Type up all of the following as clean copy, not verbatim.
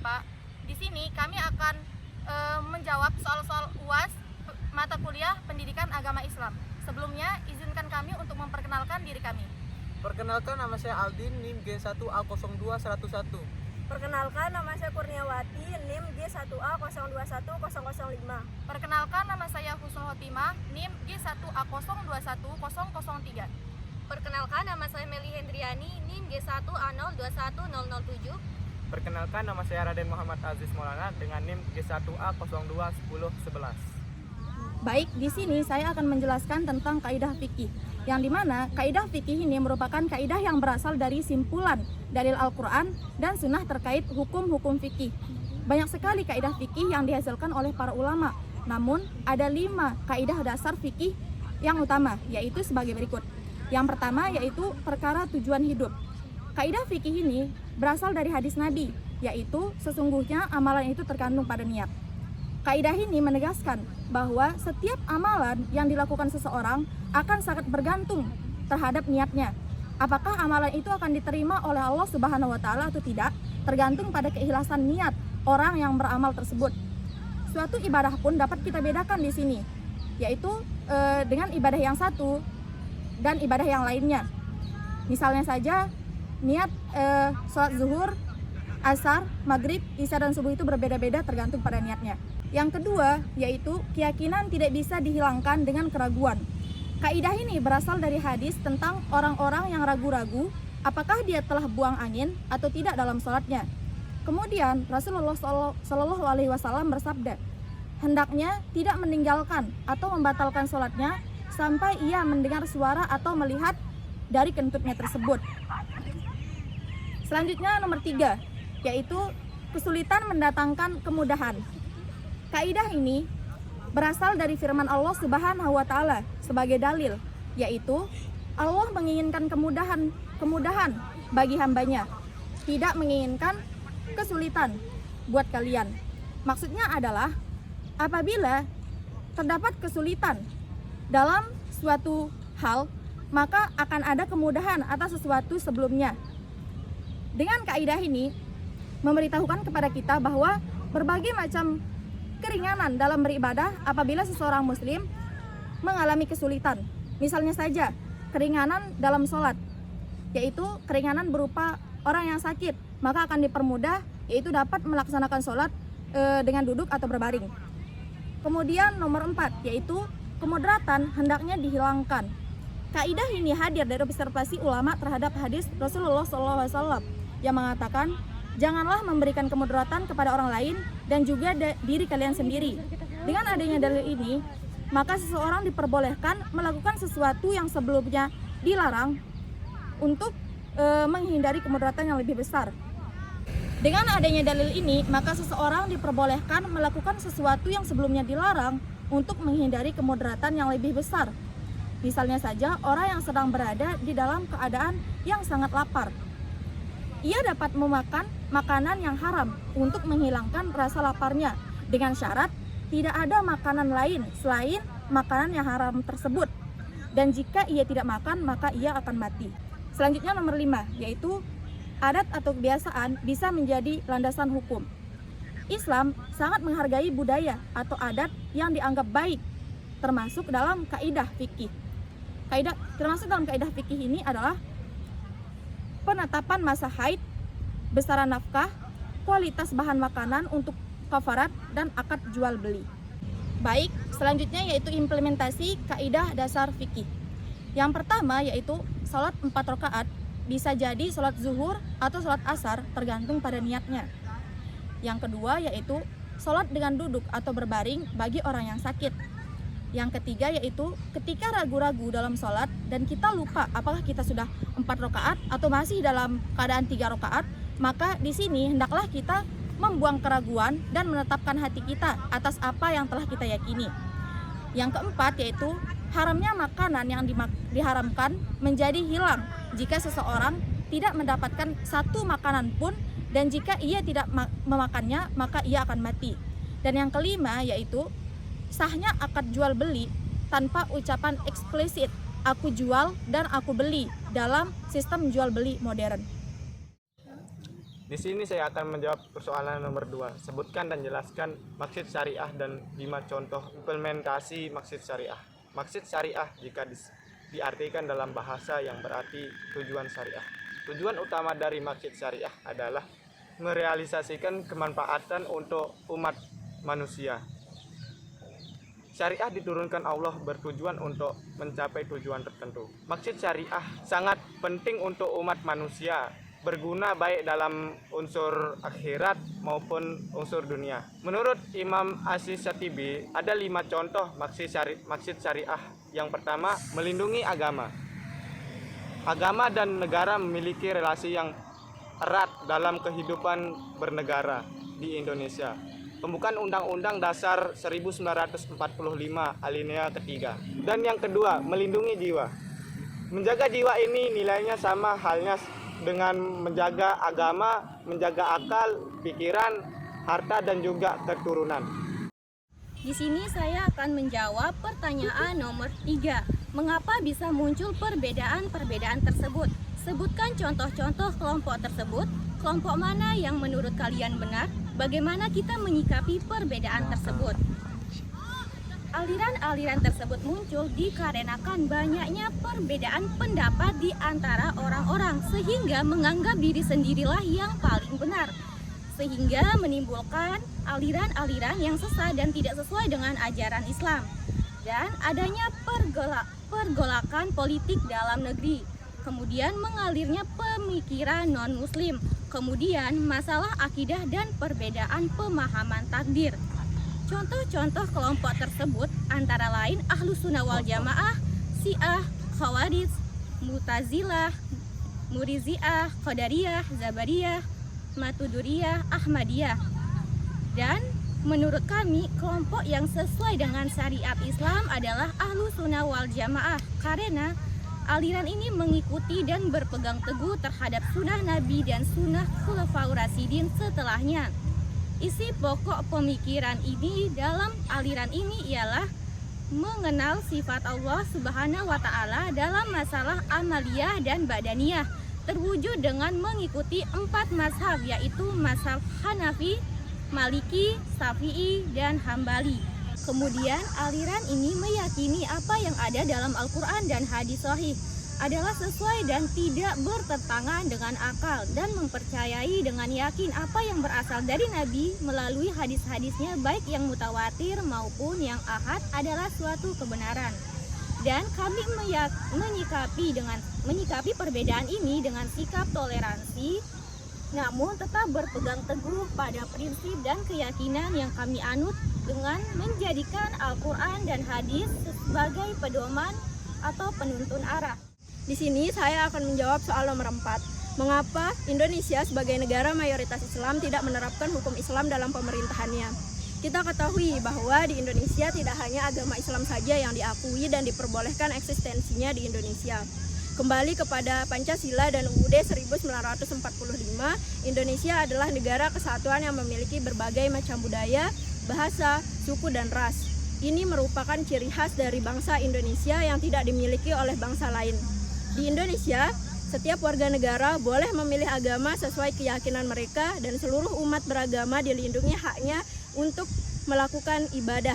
Bapak. Di sini kami akan menjawab soal-soal UAS mata kuliah Pendidikan Agama Islam. Sebelumnya, izinkan kami untuk memperkenalkan diri kami. Perkenalkan, nama saya Aldin, NIM G1A02101. Perkenalkan, nama saya Kurniawati, NIM G1A021005. Perkenalkan, nama saya Husnul Khotimah, NIM G1A021003. Perkenalkan, nama saya Meli Hendriani, NIM G1A021007. Perkenalkan, nama saya Raden Muhammad Aziz Maulana dengan NIM G1A021011. Baik, di sini saya akan menjelaskan tentang kaidah fikih, yang dimana kaidah fikih ini merupakan kaidah yang berasal dari simpulan dalil Al-Quran dan sunnah terkait hukum-hukum fikih. Banyak sekali kaidah fikih yang dihasilkan oleh para ulama, namun ada 5 kaidah dasar fikih yang utama, yaitu sebagai berikut. Yang pertama yaitu perkara tujuan hidup. Kaidah fikih ini berasal dari hadis Nabi, yaitu sesungguhnya amalan itu tergantung pada niat. Kaidah ini menegaskan bahwa setiap amalan yang dilakukan seseorang akan sangat bergantung terhadap niatnya. Apakah amalan itu akan diterima oleh Allah Subhanahu wa taala atau tidak, tergantung pada keikhlasan niat orang yang beramal tersebut. Suatu ibadah pun dapat kita bedakan di sini, yaitu dengan ibadah yang satu dan ibadah yang lainnya. Misalnya saja niat sholat zuhur, asar, maghrib, isya dan subuh itu berbeda-beda tergantung pada niatnya. Yang kedua yaitu keyakinan tidak bisa dihilangkan dengan keraguan. Kaidah ini berasal dari hadis tentang orang-orang yang ragu-ragu apakah dia telah buang angin atau tidak dalam sholatnya. Kemudian Rasulullah SAW bersabda, hendaknya tidak meninggalkan atau membatalkan sholatnya sampai ia mendengar suara atau melihat dari kentutnya tersebut. Selanjutnya nomor 3, yaitu kesulitan mendatangkan kemudahan. Kaidah ini berasal dari firman Allah Subhanahu wa taala sebagai dalil, yaitu Allah menginginkan kemudahan bagi hambanya, tidak menginginkan kesulitan buat kalian. Maksudnya adalah apabila terdapat kesulitan dalam suatu hal, maka akan ada kemudahan atas sesuatu sebelumnya. Dengan kaidah ini memberitahukan kepada kita bahwa berbagai macam keringanan dalam beribadah apabila seseorang muslim mengalami kesulitan. Misalnya saja keringanan dalam sholat, yaitu keringanan berupa orang yang sakit, maka akan dipermudah, yaitu dapat melaksanakan sholat dengan duduk atau berbaring. Kemudian nomor 4, yaitu kemudaratan hendaknya dihilangkan. Kaidah ini hadir dari observasi ulama terhadap hadis Rasulullah SAW yang mengatakan, janganlah memberikan kemudaratan kepada orang lain dan juga diri kalian sendiri. Dengan adanya dalil ini, maka seseorang diperbolehkan melakukan sesuatu yang sebelumnya dilarang untuk menghindari kemudaratan yang lebih besar. Dengan adanya dalil ini, maka seseorang diperbolehkan melakukan sesuatu yang sebelumnya dilarang untuk menghindari kemudaratan yang lebih besar. Misalnya saja orang yang sedang berada di dalam keadaan yang sangat lapar. Ia dapat memakan makanan yang haram untuk menghilangkan rasa laparnya dengan syarat tidak ada makanan lain selain makanan yang haram tersebut. Dan jika ia tidak makan, maka ia akan mati. Selanjutnya nomor 5, yaitu adat atau kebiasaan bisa menjadi landasan hukum. Islam sangat menghargai budaya atau adat yang dianggap baik, termasuk dalam kaidah fikih. Termasuk dalam kaidah fikih ini adalah penetapan masa haid, besaran nafkah, kualitas bahan makanan untuk kafarat, dan akad jual beli. Baik, selanjutnya yaitu implementasi kaidah dasar fikih. Yang pertama yaitu salat 4 rakaat bisa jadi salat zuhur atau salat asar tergantung pada niatnya. Yang kedua yaitu salat dengan duduk atau berbaring bagi orang yang sakit. Yang ketiga yaitu ketika ragu-ragu dalam sholat dan kita lupa apakah kita sudah 4 rakaat atau masih dalam keadaan 3 rakaat, maka di sini hendaklah kita membuang keraguan dan menetapkan hati kita atas apa yang telah kita yakini. Yang keempat yaitu haramnya makanan yang diharamkan menjadi hilang jika seseorang tidak mendapatkan satu makanan pun, dan jika ia tidak memakannya maka ia akan mati. Dan yang kelima yaitu sahnya akad jual beli tanpa ucapan eksplisit aku jual dan aku beli dalam sistem jual beli modern. Di sini saya akan menjawab persoalan nomor 2. Sebutkan dan jelaskan maksud syariah dan 5 contoh implementasi maksud syariah. Maksud syariah jika diartikan dalam bahasa yang berarti tujuan syariah. Tujuan utama dari maksud syariah adalah merealisasikan kemanfaatan untuk umat manusia. Syariah diturunkan Allah bertujuan untuk mencapai tujuan tertentu. Maksud syariah sangat penting untuk umat manusia, berguna baik dalam unsur akhirat maupun unsur dunia. Menurut Imam Asy-Syatibi, ada 5 contoh maksud syariah. Yang pertama, melindungi agama. Agama dan negara memiliki relasi yang erat dalam kehidupan bernegara di Indonesia. Pembukaan Undang-Undang Dasar 1945 alinea ketiga. Dan yang kedua, melindungi jiwa. Menjaga jiwa ini nilainya sama halnya dengan menjaga agama, menjaga akal, pikiran, harta, dan juga keturunan. Di sini saya akan menjawab pertanyaan nomor 3. Mengapa bisa muncul perbedaan-perbedaan tersebut? Sebutkan contoh-contoh kelompok tersebut. Kelompok mana yang menurut kalian benar? Bagaimana kita menyikapi perbedaan tersebut? Aliran-aliran tersebut muncul dikarenakan banyaknya perbedaan pendapat di antara orang-orang, sehingga menganggap diri sendirilah yang paling benar, sehingga menimbulkan aliran-aliran yang sesat dan tidak sesuai dengan ajaran Islam. Dan adanya pergolakan politik dalam negeri, kemudian mengalirnya pemikiran non-muslim, kemudian masalah akidah dan perbedaan pemahaman takdir. Contoh-contoh kelompok tersebut antara lain Ahlus Sunnah wal Jamaah, Syiah, Khawarij, Mu'tazilah, Murji'ah, Qadariyah, Zabariyah, Maturidiyah, Ahmadiyah. Dan menurut kami, kelompok yang sesuai dengan syariat Islam adalah Ahlus Sunnah wal Jamaah, karena aliran ini mengikuti dan berpegang teguh terhadap sunnah Nabi dan sunnah Khulafaur Rasyidin setelahnya. Isi pokok pemikiran ini dalam aliran ini ialah mengenal sifat Allah Subhanahu wa Ta'ala dalam masalah amaliyah dan badaniyah, terwujud dengan mengikuti 4 mazhab, yaitu mazhab Hanafi, Maliki, Syafi'i, dan Hambali. Kemudian aliran ini meyakini apa yang ada dalam Al-Quran dan hadis sahih adalah sesuai dan tidak bertentangan dengan akal, dan mempercayai dengan yakin apa yang berasal dari Nabi melalui hadis-hadisnya baik yang mutawatir maupun yang ahad adalah suatu kebenaran. Dan kami menyikapi perbedaan ini dengan sikap toleransi, namun tetap berpegang teguh pada prinsip dan keyakinan yang kami anut dengan menjadikan Al-Quran dan hadis sebagai pedoman atau penuntun arah. Di sini saya akan menjawab soal nomor 4. Mengapa Indonesia sebagai negara mayoritas Islam tidak menerapkan hukum Islam dalam pemerintahannya? Kita ketahui bahwa di Indonesia tidak hanya agama Islam saja yang diakui dan diperbolehkan eksistensinya di Indonesia. Kembali kepada Pancasila dan UUD 1945, Indonesia adalah negara kesatuan yang memiliki berbagai macam budaya, bahasa, suku, dan ras. Ini merupakan ciri khas dari bangsa Indonesia yang tidak dimiliki oleh bangsa lain. Di Indonesia, setiap warga negara boleh memilih agama sesuai keyakinan mereka, dan seluruh umat beragama dilindungi haknya untuk melakukan ibadah.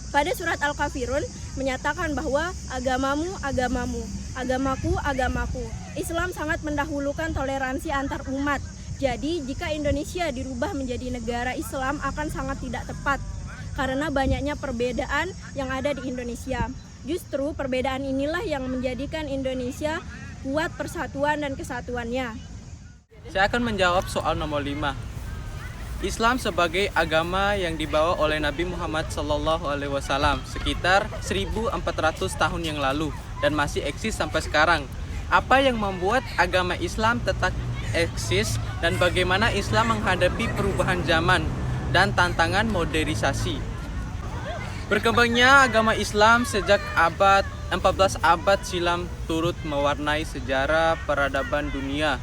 Pada surat Al-Kafirun menyatakan bahwa agamamu, agamamu, agamaku, agamaku. Islam sangat mendahulukan toleransi antar umat. Jadi jika Indonesia dirubah menjadi negara Islam akan sangat tidak tepat, karena banyaknya perbedaan yang ada di Indonesia. Justru perbedaan inilah yang menjadikan Indonesia kuat persatuan dan kesatuannya. Saya akan menjawab soal nomor 5. Islam sebagai agama yang dibawa oleh Nabi Muhammad SAW sekitar 1400 tahun yang lalu dan masih eksis sampai sekarang. Apa yang membuat agama Islam tetap eksis dan bagaimana Islam menghadapi perubahan zaman dan tantangan modernisasi? Berkembangnya agama Islam sejak abad 14 abad silam turut mewarnai sejarah peradaban dunia.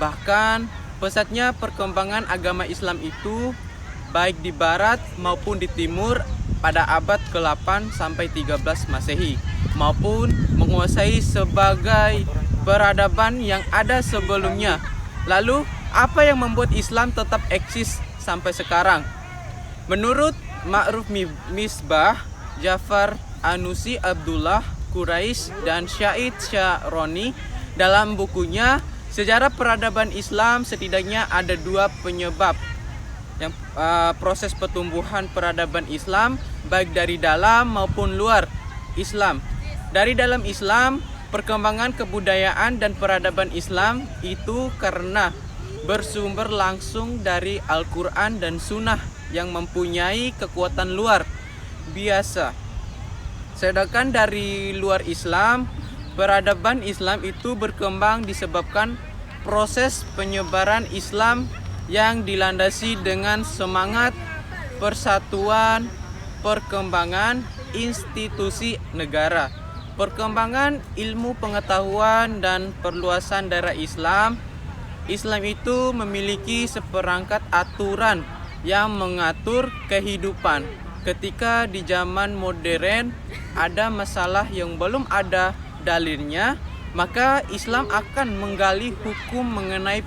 Bahkan pesatnya perkembangan agama Islam itu baik di barat maupun di timur pada abad ke-8 sampai 13 Masehi maupun menguasai sebagai peradaban yang ada sebelumnya. Lalu Apa yang membuat Islam tetap eksis sampai sekarang? Menurut Ma'ruf Misbah, Jafar Anusi Abdullah Quraisy dan Syahid Syaroni dalam bukunya Sejarah Peradaban Islam, setidaknya ada 2 penyebab yang proses pertumbuhan peradaban Islam baik dari dalam maupun luar Islam. Dari dalam Islam, perkembangan kebudayaan dan peradaban Islam itu karena bersumber langsung dari Al-Quran dan Sunnah yang mempunyai kekuatan luar biasa. Sedangkan dari luar Islam, peradaban Islam itu berkembang disebabkan proses penyebaran Islam yang dilandasi dengan semangat persatuan, perkembangan institusi negara, perkembangan ilmu pengetahuan dan perluasan daerah Islam. Islam itu memiliki seperangkat aturan yang mengatur kehidupan. Ketika di zaman modern ada masalah yang belum ada dalilnya, maka Islam akan menggali hukum mengenai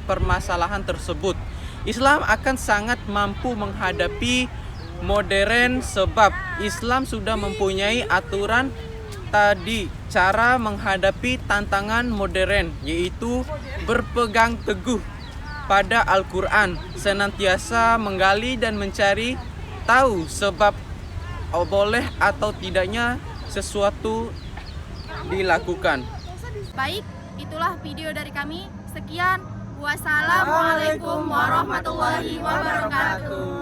permasalahan tersebut. Islam akan sangat mampu menghadapi modern sebab Islam sudah mempunyai aturan tadi cara menghadapi tantangan modern, yaitu berpegang teguh pada Al-Quran, senantiasa menggali dan mencari tahu sebab boleh atau tidaknya sesuatu dilakukan. Baik, itulah video dari kami. Sekian, wassalamualaikum warahmatullahi wabarakatuh.